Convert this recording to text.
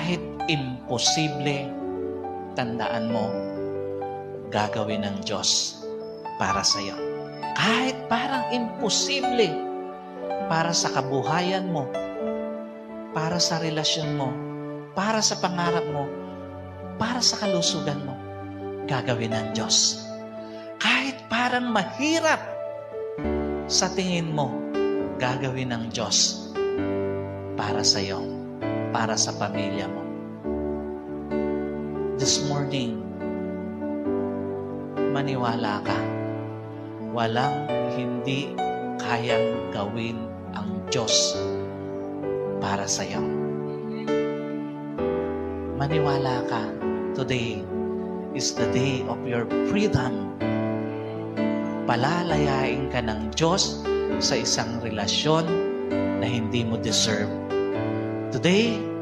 kahit imposible, tandaan mo, gagawin ng Diyos para sa iyo. Kahit parang imposible para sa kabuhayan mo, para sa relasyon mo, para sa pangarap mo, para sa kalusugan mo, gagawin ng Diyos. Kahit parang mahirap sa tingin mo, gagawin ng Diyos para sa iyo, para sa pamilya mo. This morning, maniwala ka, walang hindi kayang gawin ang Diyos para sa iyo. Maniwala ka, today is the day of your freedom. Palalayain ka ng Diyos sa isang relasyon na hindi mo deserve. Today